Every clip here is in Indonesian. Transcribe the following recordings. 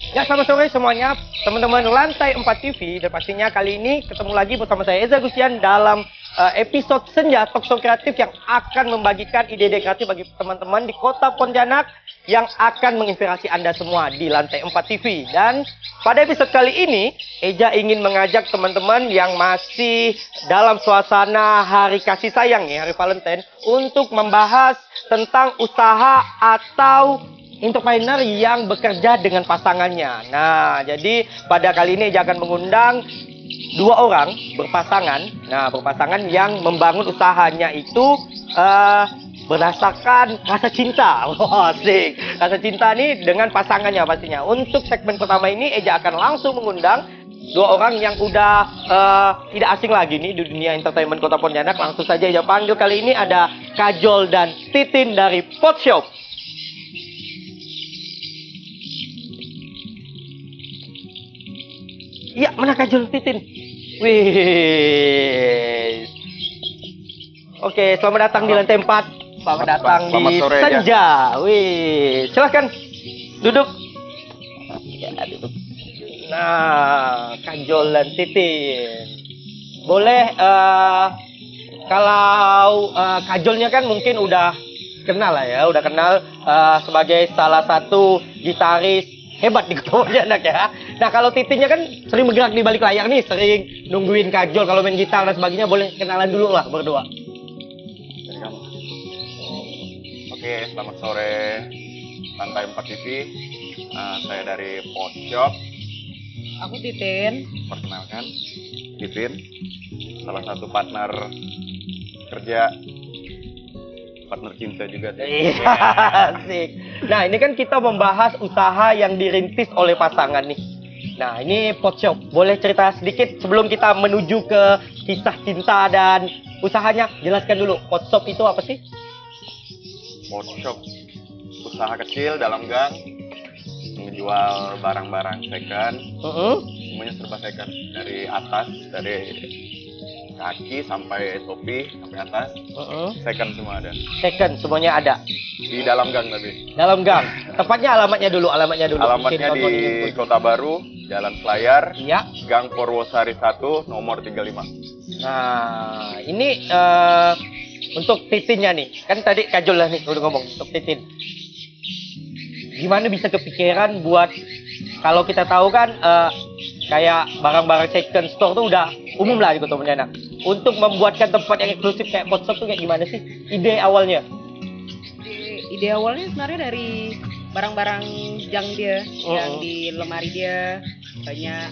Ya, selamat sore semuanya, teman-teman Lantai 4 TV. Dan pastinya kali ini ketemu lagi bersama saya Eza Gustian dalam episode Senja Talkshow Kreatif yang akan membagikan ide-ide kreatif bagi teman-teman di kota Pontianak yang akan menginspirasi Anda semua di Lantai 4 TV. Dan pada episode kali ini, Eja ingin mengajak teman-teman yang masih dalam suasana hari kasih sayang nih, hari Valentine, untuk membahas tentang usaha atau entrepreneur yang bekerja dengan pasangannya. Nah, jadi pada kali ini Eja akan mengundang dua orang berpasangan. Nah, berpasangan yang membangun usahanya itu berdasarkan rasa cinta. Wah, asik. Rasa cinta nih dengan pasangannya pastinya. Untuk segmen pertama ini Eja akan langsung mengundang dua orang yang udah tidak asing lagi nih di dunia entertainment Kota Pontianak. Langsung saja Eja panggil. Kali ini ada Kajol dan Titin dari Pot Shop. Iya, mana Kajol, Titin? Wih. Oke, selamat datang di Lantai 4. Selamat datang di sore, Senja. Wih, silahkan duduk. Ya, duduk. Nah, Kajol dan Titin. Boleh, kalau Kajolnya kan mungkin udah kenal lah ya, udah kenal sebagai salah satu gitaris hebat di Kota Pontianak ya. Nah, kalau Titinnya kan sering bergerak di balik layar nih, sering nungguin Kajol kalau main gitar dan sebagainya. Boleh kenalan dulu lah berdua. Oke, selamat sore Lantai 4 TV. Saya dari Pot Shop. Aku Titin. Perkenalkan, Titin, salah satu partner kerja, partner cinta juga. Iya, asik. Nah, ini kan kita membahas usaha yang dirintis oleh pasangan nih. Nah, ini Pot Shop. Boleh cerita sedikit sebelum kita menuju ke kisah cinta dan usahanya? Jelaskan dulu, Pot Shop itu apa sih? Pot Shop, usaha kecil dalam gang, menjual barang-barang second. Semuanya serba second, dari atas, dari kaki sampai topi sampai atas, second semua ada. Second semuanya ada Di dalam gang tapi. dalam gang. Tepatnya alamatnya dulu. Alamatnya Mungkin di Kota Baru, Jalan Selayar, Iya. Gang Purwosari 1, nomor 35. Nah, ini untuk Titinnya nih. Kan tadi Kajol lah nih udah ngomong untuk Titin. Gimana bisa kepikiran buat, kalau kita tahu kan kayak barang-barang second store tuh udah umum lah di Kota Pontianak. Untuk membuatkan tempat yang eksklusif kayak Pot Shop tuh kayak gimana sih ide awalnya? Ide awalnya sebenarnya dari barang-barang jang dia, yang di lemari dia banyak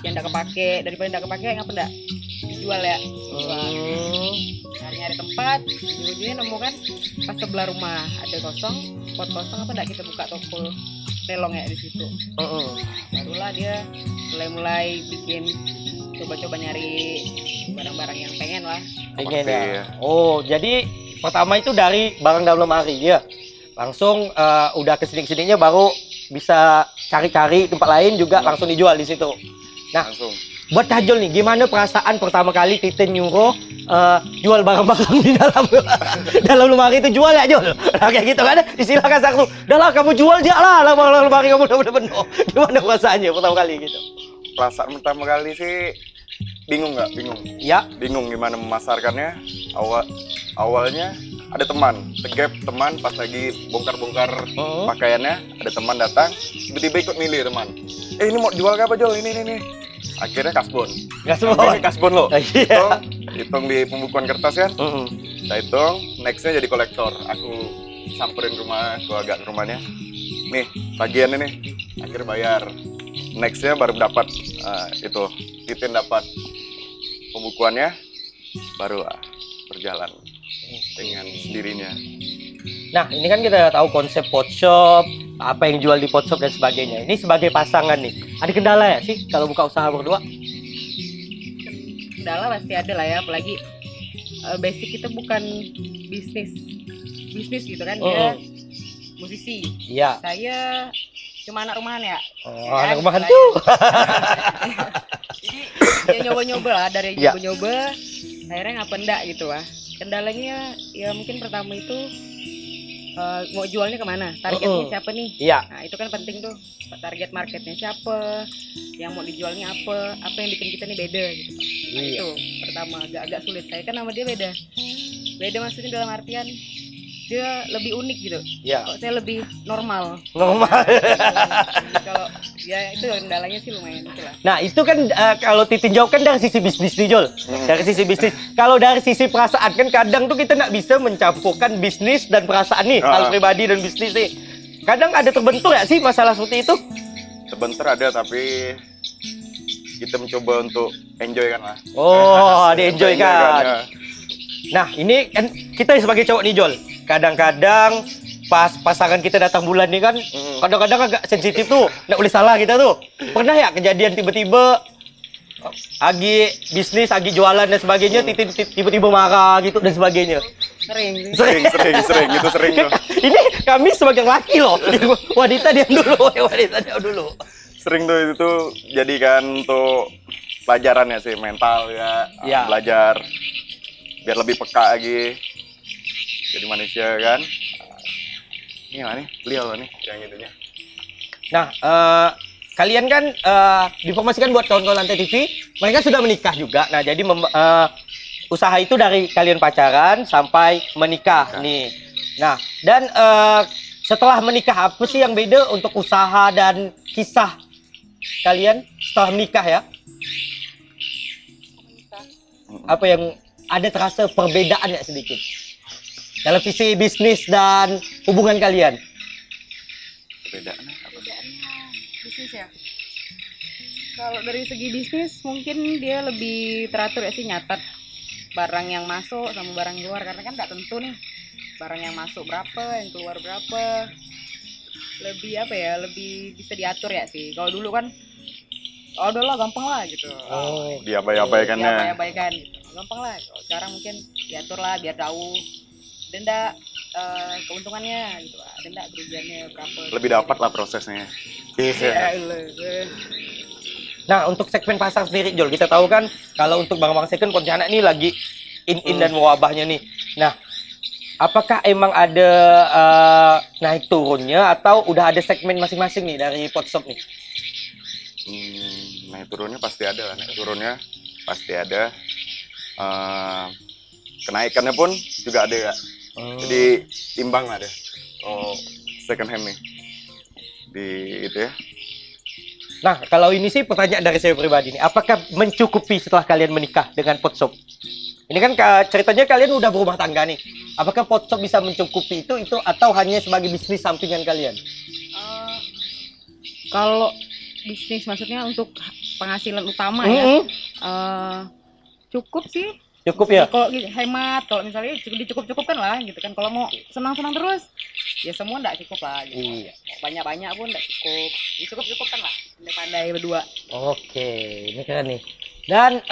yang tidak kepake. Daripada tidak kepake, ngapa enggak dijual ya? Nyari-nyari tempat, ujung-ujungnya nemu kan pas sebelah rumah ada kosong, pot kosong, apa enggak kita buka toko telong ya di situ. Barulah dia mulai bikin, coba-coba nyari barang-barang yang pengen lah. Pengen Oke, ya. ya. Oh, jadi pertama itu dari barang dalam lemari ya. Langsung udah kesini-kesininya baru bisa cari-cari tempat lain juga langsung dijual di situ. Nah, Langsung. buat Kajol nih, gimana perasaan pertama kali Titin nyuruh jual barang-barang di dalam lemari itu, jual ya Jol? Nah, kayak gitu kan, istilah kasar tuh, udah lah kamu jual aja lah barang lemari kamu udah penuh. Gimana perasaannya pertama kali gitu? Perasaan pertama kali sih bingung nggak? Bingung. Ya. Bingung gimana memasarkannya. Awalnya ada teman, tegap teman pas lagi bongkar-bongkar pakaiannya, ada teman datang, tiba-tiba ikut milih teman. Ini mau jual apa Jol? Ini. Akhirnya kasbon. Ini kasbon lo. Hitung di pembukuan kertas kan. Kita hitung, nextnya jadi kolektor. Aku samperin rumah, aku agak ke rumahnya. Nih, tagihannya nih. Akhirnya bayar. Nextnya baru dapat itu, Titin dapat pembukuannya, baru berjalan dengan sendirinya. Nah, ini kan kita tahu konsep pot shop, apa yang jual di pot shop dan sebagainya. Ini sebagai pasangan nih, ada kendala ya sih kalau buka usaha berdua? Kendala pasti ada lah ya, apalagi basic kita bukan bisnis gitu kan, dia musisi. Iya. Saya cuma anak rumahan ya. Oh, anak rumahan tuh. Jadi ya nyoba-nyoba lah, dari nyoba-nyoba akhirnya ngapa enggak gitu lah. Kendalanya ya mungkin pertama itu mau jualnya kemana, targetnya siapa nih. Nah itu kan penting tuh, target marketnya siapa, yang mau dijualnya apa yang bikin kita nih beda gitu. Nah, itu pertama agak sulit. Saya kan sama dia beda maksudnya dalam artian dia lebih unik gitu. Kok saya lebih normal. Kalau ya itu kendalanya sih lumayan itulah. Nah itu kan kalau Titin jawab kan dari sisi bisnis nih Jol. Dari sisi bisnis. Kalau dari sisi perasaan kan kadang tuh kita nggak bisa mencampurkan bisnis dan perasaan nih. Hal pribadi dan bisnis nih. Kadang ada terbentur ya sih masalah seperti itu? Terbentur ada, tapi kita mencoba untuk enjoy kan lah. Oh, di-enjoy kan. Nah ini kan kita sebagai cowok nih Jol. Kadang-kadang pas pasangan kita datang bulan nih kan, kadang-kadang agak sensitif tuh, nggak boleh salah kita tuh. Pernah ya kejadian tiba-tiba Agi bisnis, Agi jualan dan sebagainya, tiba-tiba marah gitu dan sebagainya. Sering. Itu sering tuh. Ini kami sebagai laki loh, wanita diam dulu. Sering tuh itu jadikan tuh pelajaran ya sih, mental ya. Belajar biar lebih peka lagi. Jadi manusia kan. Ini mana nih? Beliau nih yang itunya. Nah, kalian kan diinformasikan buat kawan-kawan Lantai TV, mereka sudah menikah juga. Nah, jadi usaha itu dari kalian pacaran sampai menikah nih. Nah, dan setelah menikah apa sih yang beda untuk usaha dan kisah kalian setelah menikah ya? Apa yang ada terasa perbedaan ya sedikit? Dalam sisi bisnis dan hubungan kalian. Perbedaannya bisnis ya. Kalau dari segi bisnis mungkin dia lebih teratur ya sih, nyatat barang yang masuk sama barang keluar, karena kan nggak tentu nih barang yang masuk berapa, yang keluar berapa. Lebih apa ya, lebih bisa diatur ya sih. Kalau dulu kan udah lah gampang lah gitu. Diabaikannya. Diabaikan gitu. Gampang lah. Kalau sekarang mungkin diatur lah biar tahu denda keuntungannya gitu, denda kerugiannya berapa. Lebih dapat lah prosesnya. Nah untuk segmen pasar sendiri Jol, kita tahu kan kalau untuk barang-barang second Pontianak ini lagi in dan wabahnya nih. Nah apakah emang ada naik turunnya atau udah ada segmen masing-masing nih dari pot shop nih? Naik turunnya pasti ada lah, kenaikannya pun juga ada ya. Jadi imbang lah deh. Second hand nih di itu ya. Nah kalau ini sih pertanyaan dari saya pribadi nih, apakah mencukupi setelah kalian menikah dengan pot shop? Ini kan ceritanya kalian udah berumah tangga nih. Apakah pot shop bisa mencukupi itu atau hanya sebagai bisnis sampingan kalian? Kalau bisnis maksudnya untuk penghasilan utama ya, cukup sih. Cukup ya? Kalau hemat, kalau misalnya dicukup-cukupkan lah gitu kan. Kalau mau senang-senang terus, ya semua enggak cukup lah gitu. Iya. Banyak-banyak pun enggak cukup. Cukup-cukupkan lah, pandai-pandai berdua. Oke, ini keren nih. Dan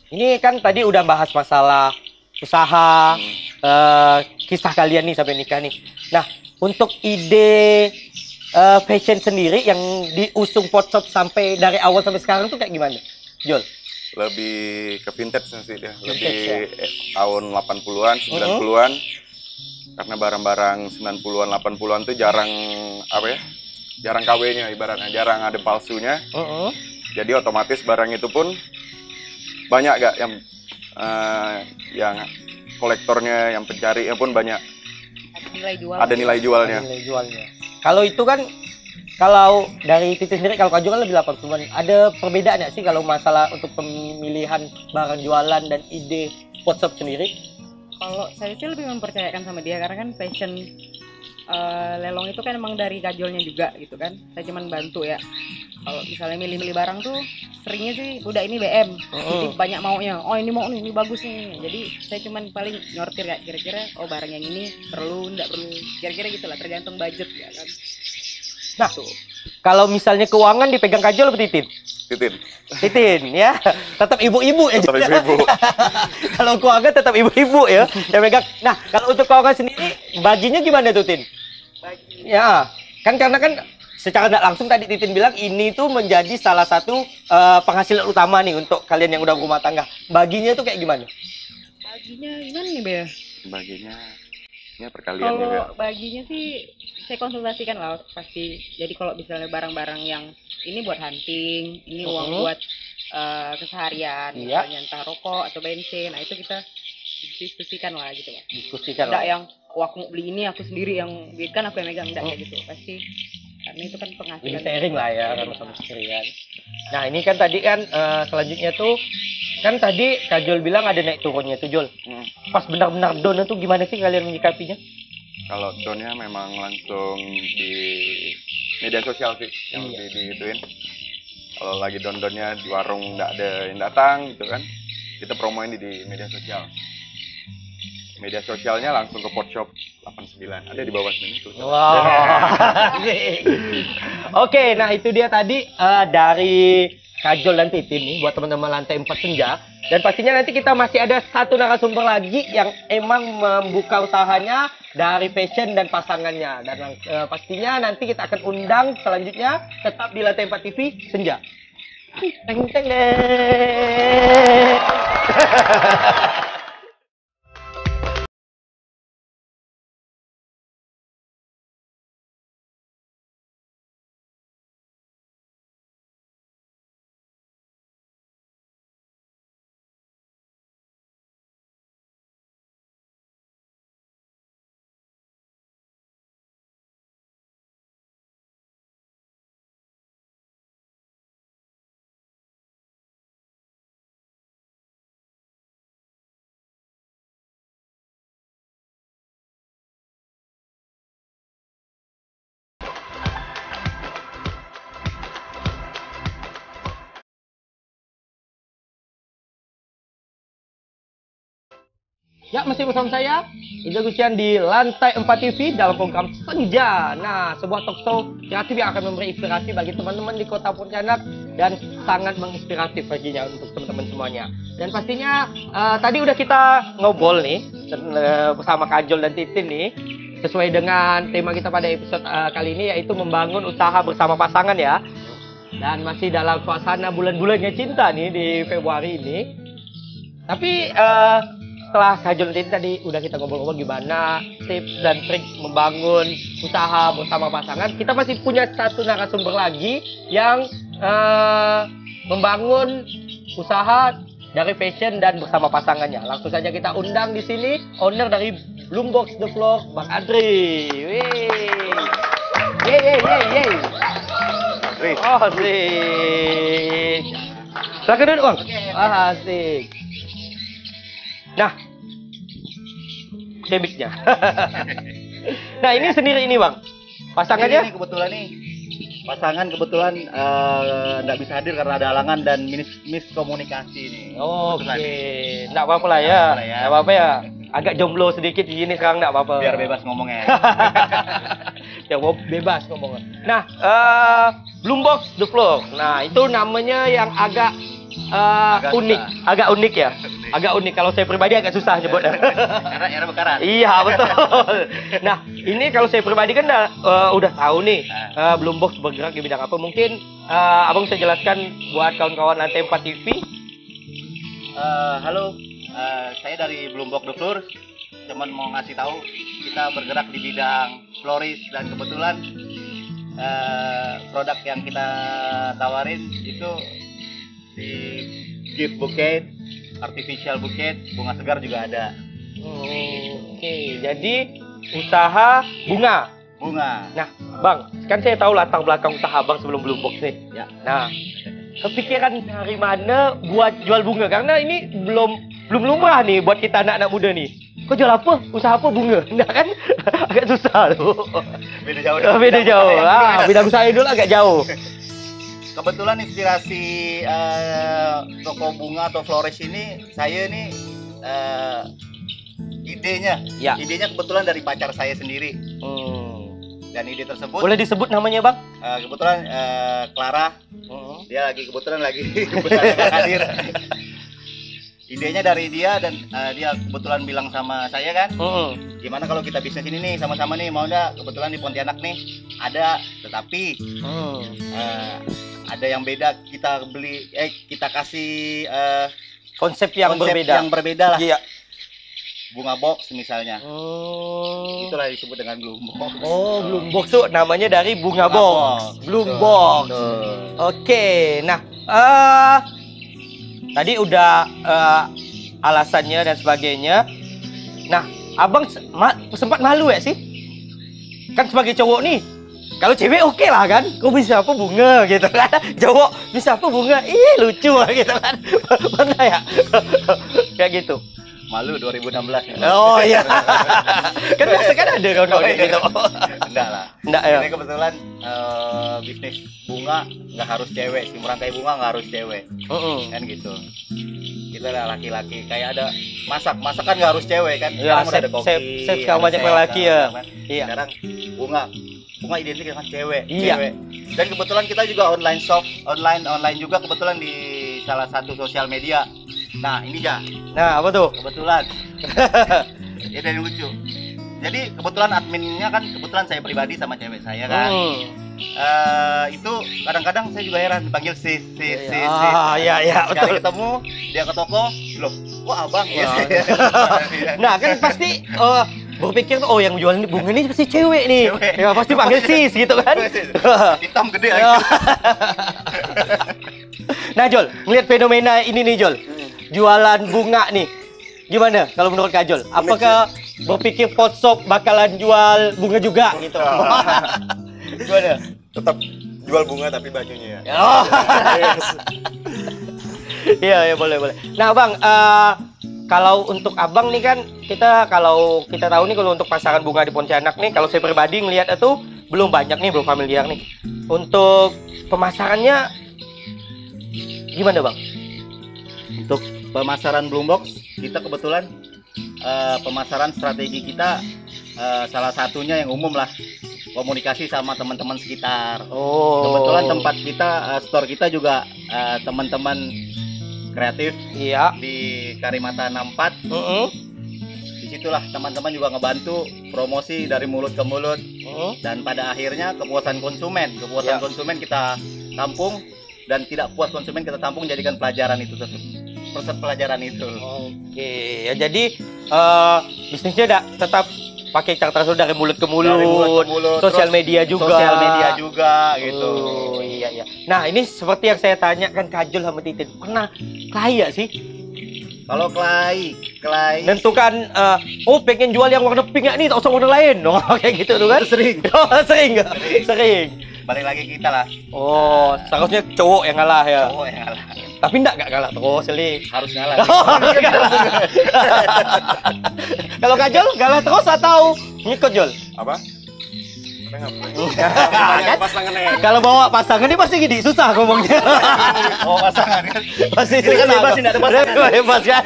ini kan tadi udah bahas masalah usaha, kisah kalian nih sampai nikah nih. Nah, untuk ide fashion sendiri yang diusung pot shop sampai dari awal sampai sekarang tuh kayak gimana, Jol? Lebih ke vintage sih dia, lebih ya? tahun 80-an, 90-an. Karena barang-barang 90-an, 80-an tuh jarang jarang KW-nya ibaratnya, jarang ada palsunya. Jadi otomatis barang itu pun banyak gak yang kolektornya, yang pencari pun banyak. Nilai jual. Ada nilai jualnya. Nilai jualnya. Kalau itu kan, kalau dari Titin sendiri, kalau Kajol kan lebih 80-an. Ada perbedaan nggak sih kalau masalah untuk pemilihan barang jualan dan ide workshop sendiri? Kalau saya sih lebih mempercayakan sama dia karena kan passion lelong itu kan emang dari Kajolnya juga gitu kan. Saya cuman bantu ya. Kalau misalnya milih-milih barang tuh seringnya sih udah ini BM, jadi banyak maunya. Oh ini mau nih, ini bagus nih. Jadi saya cuman paling nyortir ya kira-kira oh barang yang ini perlu, enggak perlu. Kira-kira gitulah tergantung budget ya kan. Nah, kalau misalnya keuangan dipegang Kajol atau Titin? Titin. Titin ya, tetap ibu-ibu ya. Tetap ibu-ibu. Kalau keuangan tetap ibu-ibu ya yang pegang. Nah, kalau untuk keuangan sendiri baginya gimana tuh Tin? Ya, kan karena kan secara tidak langsung tadi Titin bilang ini tuh menjadi salah satu penghasilan utama nih untuk kalian yang udah berumah tangga. Baginya tuh kayak gimana? Baginya gimana nih Be? Baginya ya perkalian juga. Kalau baginya sih saya konsultasikan lah pasti. Jadi kalau misalnya barang-barang yang ini buat hunting, ini uang buat keseharian, misalnya entah rokok atau bensin, nah itu kita diskusikan lah gitu ya. Diskusikan Enggak lah. yang oh, aku mau beli ini aku sendiri yang duitkan aku yang megang, enggak kayak gitu. Pasti karena itu kan Lebih penghasilan. sharing lah ya kan sama sekalian. Nah ini kan tadi kan selanjutnya tuh kan tadi Kajol bilang ada naik turunnya tuh Jol. Pas benar-benar down tuh gimana sih kalian menyikapinya? Kalau downnya memang langsung di media sosial sih yang lebih diituin. Kalau lagi down-downnya di warung nggak ada yang datang gitu kan, kita promoin di media sosial. Media sosialnya langsung ke Potshop 89, ada di bawah sini tuh. Wow. Oke, nah itu dia tadi dari Kajol dan Titin nih buat teman-teman lantai 4 senja. Dan pastinya nanti kita masih ada satu narasumber lagi yang emang membuka usahanya dari fashion dan pasangannya. Dan pastinya nanti kita akan undang selanjutnya tetap di lantai 4 TV Senja. Teng teng deh. Ya, masih bersama saya, Iza Gustian di Lantai 4 TV dalam program Senja. Nah, sebuah talkshow kreatif yang akan memberi inspirasi bagi teman-teman di Kota Pontianak dan sangat menginspiratif baginya untuk teman-teman semuanya. Dan pastinya tadi udah kita ngobrol nih bersama Kajol dan Titin nih, sesuai dengan tema kita pada episode kali ini yaitu membangun usaha bersama pasangan ya. Dan masih dalam suasana bulan-bulannya cinta nih di Februari ini. Tapi setelah Kajol dan Titin tadi udah kita ngobrol-ngobrol gimana tips dan trik membangun usaha bersama pasangan, kita masih punya satu narasumber lagi yang membangun usaha dari fashion dan bersama pasangannya. Langsung saja kita undang di sini owner dari Bloombox The Floor, Bang Adri. Yeay. Adri. Oh, asik. Silakan duduk, Bang. Asik. Nah, kemiknya. Nah, ini sendiri ini, Bang. Pasangannya? Ini kebetulan nih. Pasangan kebetulan nggak bisa hadir karena ada halangan dan miskomunikasi nih. Oke. Nggak apa-apa lah ya. Nggak apa-apa ya. Agak jomblo sedikit di sini sekarang nggak apa-apa. Biar bebas ngomongnya. Ya, bebas ngomongnya. Nah, Bloombox The Floor. Nah, itu namanya yang agak unik. susah. Agak unik ya. Agak unik. Kalau saya pribadi agak susah nyebutnya. Karena era bekaran. Iya, betul. Nah, ini kalau saya pribadi kan udah tahu nih Bloombox bergerak di bidang apa. Mungkin Abang bisa jelaskan buat kawan-kawan Lantai 4 TV. Halo, saya dari Bloombox The Floor. Cuman mau ngasih tahu kita bergerak di bidang floris dan kebetulan produk yang kita tawarin itu di gift bouquet, artificial bouquet, bunga segar juga ada. Oke, jadi usaha bunga. Bunga. Nah, Bang, kan saya tahu latar belakang usaha Bang sebelum Blue Box nih. Ya. Nah, kepikiran dari mana buat jual bunga? Karena ini belum lumrah nih buat kita anak-anak muda nih. Kok jual apa? Usaha apa? Bunga? Nah kan agak susah tuh. Beda jauh. Beda jauh. Bidang usaha dulu agak jauh. Kebetulan inspirasi toko bunga atau flores ini saya nih idenya. Ya. Idenya kebetulan dari pacar saya sendiri. Dan ide tersebut Boleh disebut namanya, Bang? kebetulan Clara. Dia kebetulan lagi nggak hadir. Idenya dari dia dan dia kebetulan bilang sama saya kan, gimana kalau kita bisnis ini nih sama-sama nih, mau nggak? Kebetulan di Pontianak nih ada, tetapi ada yang beda, kita kasih Konsep yang berbeda lah. Iya. Bunga box misalnya. Itulah disebut dengan Bloom Box. Oh, Bloom Box tuh namanya dari bunga Bunga box. box. Bloom Betul, Box. betul. Oke, nah tadi udah alasannya dan sebagainya. Nah, abang sempat malu ya sih? Kan sebagai cowok nih, kalau cewek oke lah kan, kok bisa apa bunga gitu kan? Cowok bisa apa bunga? Ih lucu lah gitu kan? Mana ya? Kayak gitu. Malu 2016. Oh iya. Kan biasa kan ada kawan-kawan gitu. Enggak lah. Enggak ya. Ini kebetulan bisnis bunga nggak harus cewek, si merangkai bunga nggak harus cewek, kan gitu. Kita lah laki-laki, kayak ada masak kan nggak harus cewek kan. Ya, Sekarang udah ada kopi, chef sekarang ada banyak chef, laki ya. kan. Iya. Sekarang bunga identik dengan cewek. Iya. Cewek. Dan kebetulan kita juga online shop, online juga kebetulan di salah satu sosial media. Nah ini ya. Nah, apa tuh? Kebetulan. Ini yang lucu. Jadi kebetulan adminnya kan kebetulan saya pribadi sama cewek saya kan. Itu kadang-kadang saya juga heran dipanggil sis. Iya, Sekali betul. ketemu dia ke toko, loh, kok abang ya? Nah, kan pasti berpikir tuh, oh yang jual ini bunga ini pasti cewek nih. Cewek. Ya pasti panggil sis gitu kan. Hitam gede Ya. lagi. Nah, Jol, ngeliat fenomena ini nih, Jol. Jualan bunga nih. Gimana kalau menurut Kak Jol? Apakah berpikir pot shop bakalan jual bunga juga gitu? Gimana? Tetap jual bunga tapi bajunya ya. Oh. Iya, boleh. Nah, Bang, kalau untuk Abang nih kan kalau kita tahu nih kalau untuk pasaran bunga di Pontianak nih, kalau saya pribadi ngelihat itu belum banyak nih, belum familiar nih. Untuk pemasarannya gimana, Bang? Untuk pemasaran Bloom Box, kita kebetulan pemasaran strategi kita salah satunya yang umum lah, komunikasi sama teman-teman sekitar. Oh. Kebetulan tempat kita, store kita juga teman-teman kreatif Iya. di Karimata 64. Disitulah teman-teman juga ngebantu promosi dari mulut ke mulut. Dan pada akhirnya kepuasan Ya. konsumen kita tampung, dan tidak puas konsumen kita tampung, jadikan pelajaran itu pelajaran itu. Oke, ya jadi bisnisnya tetap pakai cara transfer dari mulut ke mulut, Dari mulut ke mulut, sosial terus media juga. Sosial media juga gitu. Oh, iya. Nah, ini seperti yang saya tanyakan Kajol sama Titin. Pernah kaya sih? Kalau klay Nentukan, pengen jual yang warna pink nih, tak usah warna lain. Oh, kayak gitu tuh kan? Itu sering. Oh, sering nggak? Sering. Balik lagi kita lah. Oh, seharusnya cowok yang ngalah ya. Cowok yang ngalah. Tapi enggak galah terus, Li. Harus ngalah. Kalau Kajol galah terus atau ngikut, Jol? Apa? Kan? Kalau bawa pasangan ini pasti gini, susah ngomongnya. Oh, pasangan kan. Pasti Ini kan susah. bebas, ini ada pasangan. Bebas kan?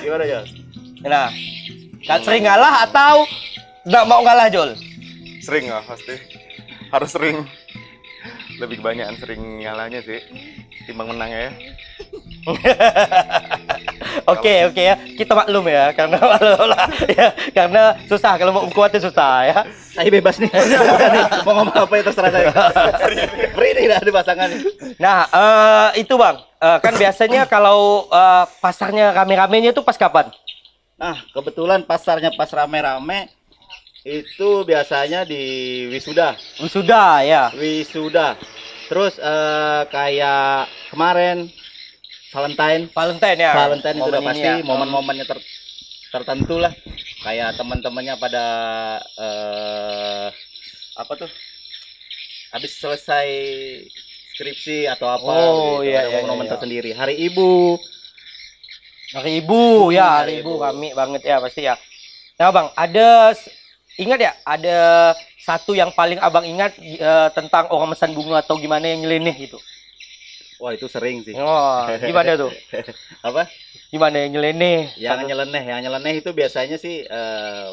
Gimana ya? Nah, kan sering ngalah atau nggak mau ngalah, Jol? Sering lah pasti. Harus sering. Lebih kebanyakan sering ngalahnya sih. Timbang menang ya. Oke ya, kita maklum ya, karena maklum lah, ya, karena susah kalau mau kuatnya susah ya. Saya bebas nih. Mau ngomong apa ya terserah saya. Free nih, ada pasangan nih. Nah, itu Bang, kan biasanya kalau pasarnya rame-ramenya itu pas kapan? Nah, kebetulan pasarnya pas rame-rame itu biasanya di wisuda. Wisuda ya. Wisuda. Terus kayak kemarin Valentine. Valentine ya. Valentine itu udah Momen ini pasti ya. momen-momennya tertentu lah. Kayak teman-temannya pada apa tuh? Habis selesai skripsi atau apa Oh, gitu. iya, Ada iya, momen iya. tersendiri. Hari Ibu. Hari Ibu ya, hari Hari Ibu Ibu. kami banget ya pasti ya. Nah Bang, ada ingat ya, ada satu yang paling Abang ingat tentang orang mesan bunga atau gimana yang nyeleneh gitu. Wah, itu sering sih. Oh, gimana tuh? Apa? Gimana yang nyeleneh? Yang nyeleneh itu biasanya sih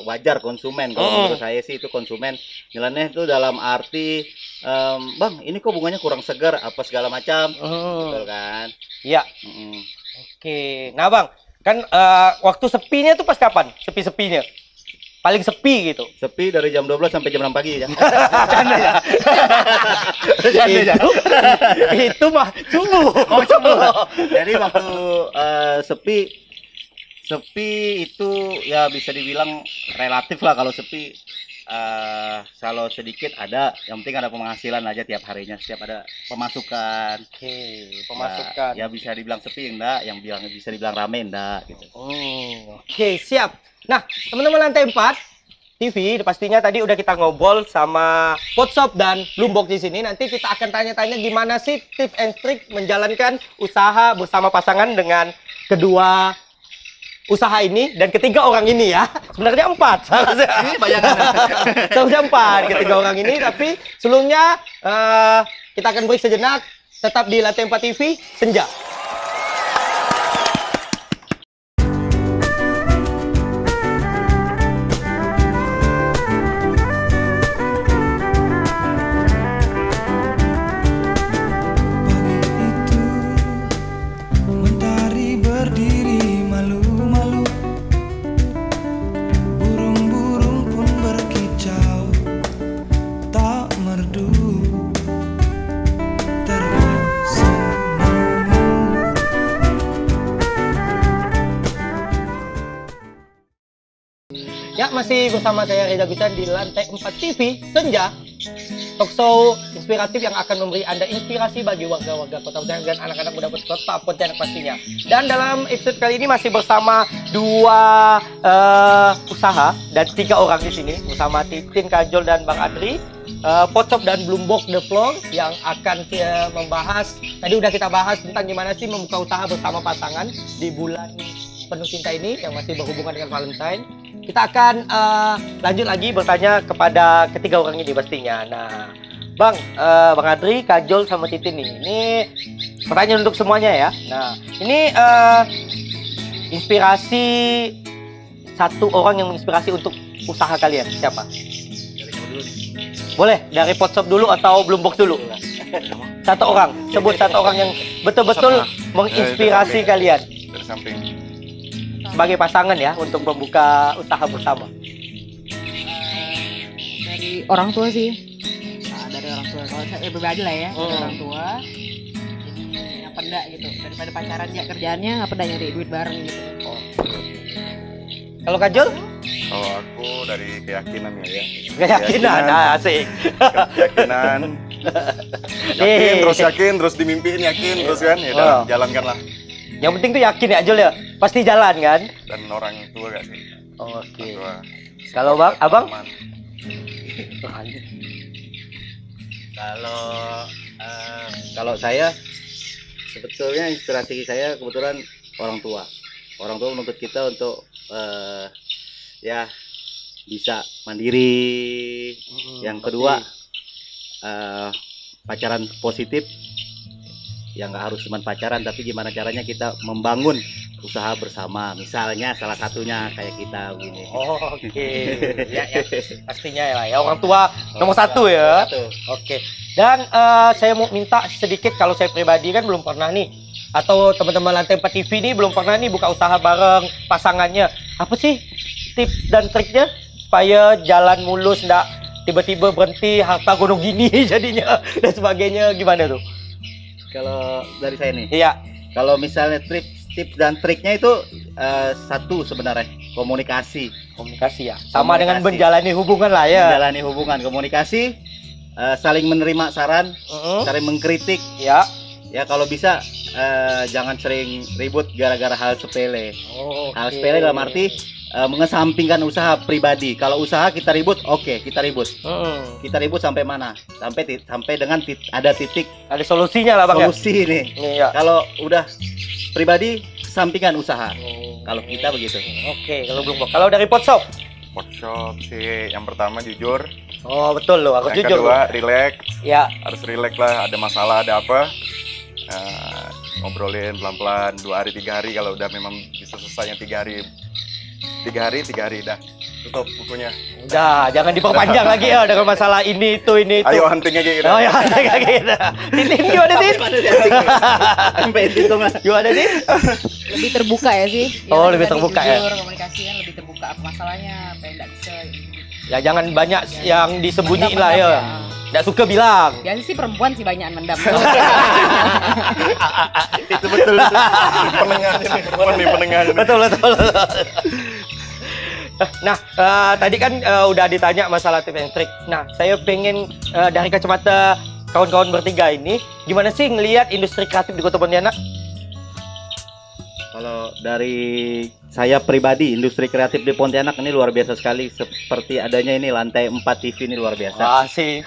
wajar konsumen. Kalau menurut saya sih itu konsumen. Nyeleneh itu dalam arti Bang, ini kok bunganya kurang segar apa segala macam. Betul kan? Iya. Mm-mm. Oke. Nah Bang, kan waktu sepinya tuh pas kapan? Sepi-sepinya? Paling sepi gitu. Sepi dari jam 12 sampai jam 6 pagi ya. Bercanda ya? Itu mah subuh. Oh, subuh. Jadi waktu sepi itu ya bisa dibilang relatif lah. Kalau sepi kalau sedikit ada, yang penting ada penghasilan aja tiap harinya, setiap ada pemasukan. Oke, pemasukan. Ya bisa dibilang sepi enggak, yang bisa dibilang rame enggak gitu. Oke, siap. Nah, teman-teman Lantai 4 TV, pastinya tadi udah kita ngobrol sama Potshop dan Lombok di sini. Nanti kita akan tanya-tanya gimana sih tips and trik menjalankan usaha bersama pasangan dengan kedua usaha ini dan ketiga orang ini ya. Sebenarnya 4. Ini bayangan. Seharusnya 4 ketiga orang ini, tapi sebelumnya kita akan break sejenak. Tetap di Lantai 4 TV Senja. Mentari berdiri malu-malu, burung-burung pun berkicau, tak merdu tersenyummu. Ya, masih bersama saya Reza Gustian di Lantai 4 TV Senja, talkshow inspiratif yang akan memberi Anda inspirasi bagi warga-warga Kota Pontianak dan anak-anak muda Kota Pontianak pastinya. Dan dalam episode kali ini masih bersama dua usaha dan 3 orang di sini bersama Titin, Kajol dan Bang Adri, Potshop dan Bloomberg The Floor yang akan membahas. Tadi udah kita bahas tentang gimana sih membuka usaha bersama pasangan di bulan penuh cinta ini yang masih berhubungan dengan Valentine. Kita akan lanjut lagi bertanya kepada ketiga orang ini pastinya. Nah, Bang, Bang Adri, Kajol, sama Titin nih. Ini pertanyaan untuk semuanya ya. Nah, ini inspirasi satu orang yang menginspirasi untuk usaha kalian siapa? Boleh dari Potshop dulu atau Bloomberg dulu? Satu orang, sebut satu orang yang betul-betul menginspirasi kalian Dari samping. sebagai pasangan ya untuk membuka usaha bersama. Dari orang tua sih. Nah, dari orang tua. Kalau saya pribadi lah ya, dari orang tua. Jadi apa enggak gitu. Daripada pacaran ya kerjaannya apa enggak nyari duit bareng gitu. Kalau Kajol? Kalau aku dari keyakinan ya. Keyakinan, asik. Keyakinan. Yakin, terus yakin, terus dimimpiin yakin, terus kan ya udah jalankanlah. Yang penting tuh yakin ya Jol ya. Pasti jalan kan? Dan orang tua gak sih? Oke. Tua. Kalau Bang, Abang? Teman. Kalau saya sebetulnya inspirasi saya kebetulan orang tua. Orang tua menuntut kita untuk ya bisa mandiri. Yang kedua pacaran positif. Ya nggak harus cuma pacaran, tapi gimana caranya kita membangun usaha bersama. Misalnya salah satunya kayak kita begini. Oke. Ya, pastinya ya. Orang tua nomor satu ya. Oke. Dan saya mau minta sedikit, kalau saya pribadi kan belum pernah nih, atau teman-teman Lantai 4 TV ini belum pernah nih buka usaha bareng pasangannya. Apa sih tips dan triknya supaya jalan mulus, nggak tiba-tiba berhenti harta gunung gini jadinya dan sebagainya, gimana tuh? Kalau dari saya nih, Iya. kalau misalnya tips dan triknya itu satu sebenarnya komunikasi. Komunikasi ya. Sama dengan Komunikasi. menjalani hubungan lah ya. Menjalani hubungan, komunikasi, saling menerima saran, saling mengkritik. Ya. Ya kalau bisa jangan sering ribut gara-gara hal sepele. Hal Oke. sepele dalam arti mengesampingkan usaha pribadi. Kalau usaha kita ribut, oke, kita ribut. Kita ribut sampai mana? Sampai dengan ada titik Ada solusinya lah Bang ya. solusi nih. Iya. Kalau udah pribadi, sampingkan usaha. Kalau kita begitu. Oke, kalau belum. Kalau dari Potshop? Workshop sih yang pertama jujur, Oh betul loh, aku yang jujur. kedua relax, Ya. harus relax lah. Ada masalah ada apa, ngobrolin pelan-pelan 2 hari 3 hari. Kalau udah memang bisa selesai yang 3 hari dah tutup bukunya. Udah, jangan diperpanjang lagi ya dengan masalah ini itu. Ayo hunting aja gitu. Oh ya, kayak gitu. Titin gimana Tin? Sampai hitungan. Gimana Tin? Lebih terbuka ya sih. Oh, Tadi lebih terbuka ya. jujur, komunikasi kan lebih terbuka apa masalahnya, apa yang nggak bisa. Ya jangan banyak yang disembunyiin lah ya. Mendam-mendam, Nggak suka bilang. Biasa sih perempuan sih banyak yang mendam. Itu betul. Penengahnya nih, penengahnya nih. Betul. Nah, tadi kan udah ditanya masalah tips and trik. Nah, saya pengen dari kacamata kawan-kawan bertiga ini, gimana sih ngelihat industri kreatif di Kota Pontianak? Kalau dari saya pribadi, industri kreatif di Pontianak ini luar biasa sekali. Seperti adanya ini lantai 4 TV ini luar biasa. Asik.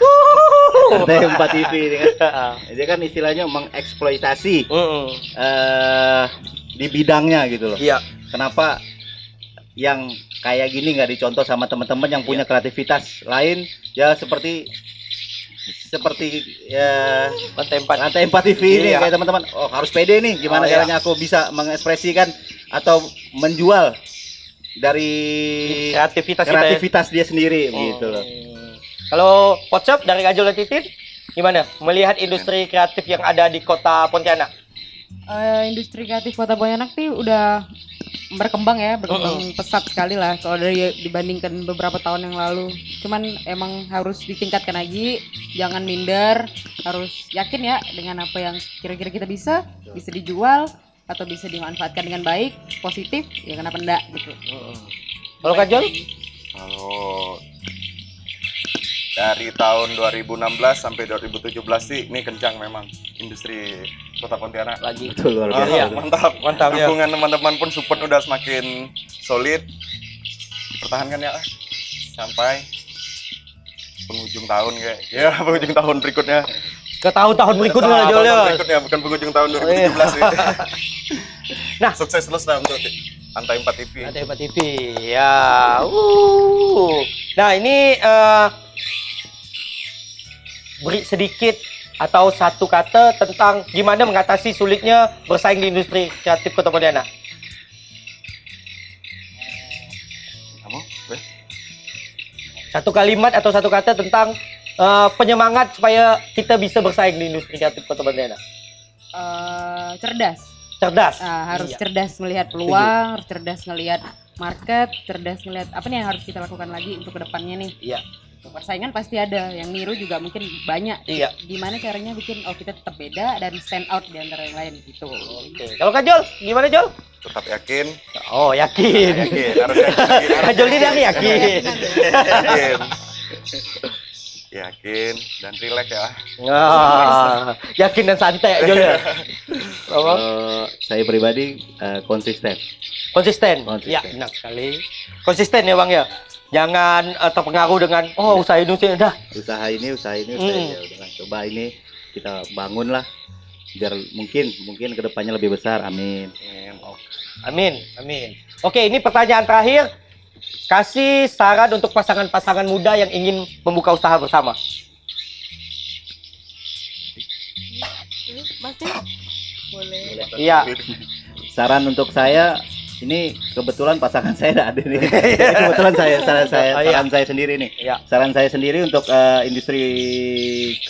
Lantai 4 TV ini kan. Jadi kan istilahnya mengeksploitasi di bidangnya gitu loh. Iya. Kenapa yang kayak gini nggak dicontoh sama teman-teman yang punya kreativitas lain ya seperti ya lantai 4 TV ini Iya. kayak teman-teman, oh harus pede nih gimana Oh, iya. caranya aku bisa mengekspresikan atau menjual dari kreativitas dia sendiri gitu loh. Kalau Potshop dari Kajol dan Titin, gimana melihat industri kreatif yang ada di Kota Pontianak? Industri kreatif Kota Pontianak sih udah berkembang pesat sekali lah kalau dibandingkan beberapa tahun yang lalu. Cuman emang harus ditingkatkan lagi, jangan minder, harus yakin ya dengan apa yang kira-kira kita bisa dijual atau bisa dimanfaatkan dengan baik, positif, ya kenapa enggak gitu. Kalau Kajol? Kalau dari tahun 2016 sampai 2017 sih ini kencang memang industri Kota Pontianak. Lagi. Betul, luar Ah, biasa. mantap ya. dukungan teman-teman pun support udah semakin solid, dipertahankan ya sampai penghujung tahun kayak ya penghujung tahun berikutnya. Ke tahun-tahun berikutnya lah Jol ya. Tahun berikutnya bukan penghujung tahun 2017 sih. Nah. Sukses terus lah untuk lantai 4 TV. Lantai 4 TV. Ya. Nah, ini beri sedikit atau satu kata tentang gimana mengatasi sulitnya bersaing di industri kreatif Kota Pontianak. Kamu? Weh? Satu kalimat atau satu kata tentang penyemangat supaya kita bisa bersaing di industri kreatif Kota Pontianak. Cerdas. Cerdas. Harus Iya. cerdas melihat peluang, harus cerdas melihat market, cerdas melihat apa nih yang harus kita lakukan lagi untuk kedepannya nih. Iya. Persaingan pasti ada, yang niru juga mungkin banyak. Iya. Gimana caranya bikin kita tetap beda dan stand out di antara yang lain gitu. Oke. Kalau Kak Jol, gimana Jol? Tetap yakin. Oh, yakin. Yakin, harus yakin. Kak Jol ini dari yakin. Yakin. Yakin dan rileks ya. Yakin dan santai ya Jol ya. Apa? Saya pribadi konsisten. Konsisten. Konsisten. Ya, benar sekali. Konsisten ya Bang ya. Jangan terpengaruh dengan usaha industri dah. Usaha ini ya udah coba ini kita bangun lah biar mungkin kedepannya lebih besar. Amin. Amin. Oke, ini pertanyaan terakhir. Kasih saran untuk pasangan-pasangan muda yang ingin membuka usaha bersama. Masih boleh. Iya. Saran untuk saya ini kebetulan pasangan saya ada nih. Kebetulan saran saya sendiri nih. Iya. Saran saya sendiri untuk industri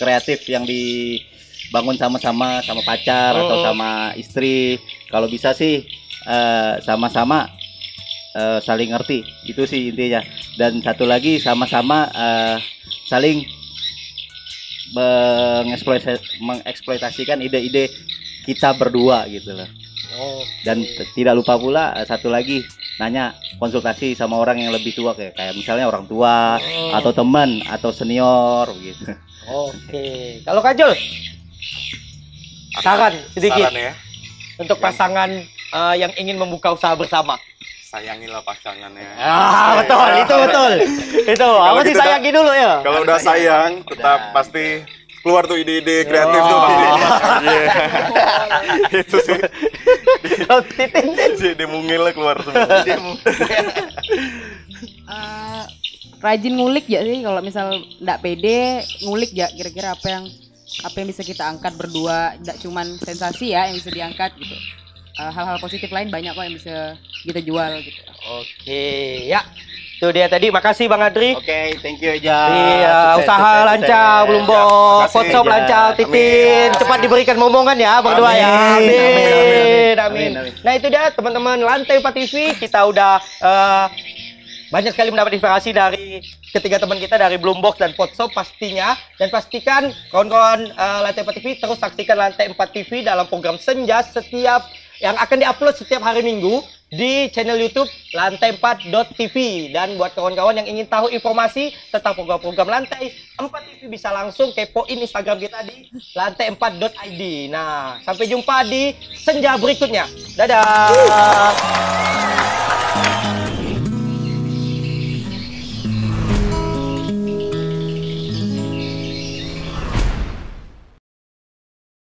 kreatif yang dibangun sama-sama sama pacar atau sama istri. Kalau bisa sih sama-sama saling ngerti. Itu sih intinya. Dan satu lagi sama-sama saling mengeksploitasikan ide-ide kita berdua gitu loh. Dan tidak lupa pula satu lagi nanya konsultasi sama orang yang lebih tua kayak misalnya orang tua atau teman atau senior gitu. Oke. Kalau Kak Jol? Saran sedikit. Saran ya. untuk pasangan yang ingin membuka usaha bersama? Sayangilah pasangannya. Betul, itu betul. Itu, apa sih sayangi dulu ya? Kalau udah sayang, tetap pasti keluar tuh ide-ide kreatif tuh pasti. Iya. Itu sih. Titin. Ide mungil keluar semua. Rajin ngulik ya sih, kalau misal ndak pede ngulik ya kira-kira apa yang bisa kita angkat berdua, ndak cuman sensasi ya yang bisa diangkat gitu. Hal-hal positif lain banyak kok yang bisa kita jual gitu. Oke, ya. Itu dia tadi. Makasih Bang Adri. Oke, thank you Eja. Iya, usaha lancar, belum boh, foto lancar, Titin. Cepat diberikan momongan ya, berdua ya. Amin. Nah itu dia teman-teman Lantai 4 TV. Kita udah banyak sekali mendapat inspirasi dari ketiga teman kita dari Bloombox dan Potshop pastinya. Dan pastikan kawan-kawan Lantai 4 TV terus saksikan Lantai 4 TV dalam program Senja yang akan diupload setiap hari Minggu di channel YouTube lantai4.tv. Dan buat kawan-kawan yang ingin tahu informasi tentang program-program Lantai 4 TV bisa langsung kepoin Instagram kita di lantai4.id. Nah, sampai jumpa di Senja berikutnya. Dadah.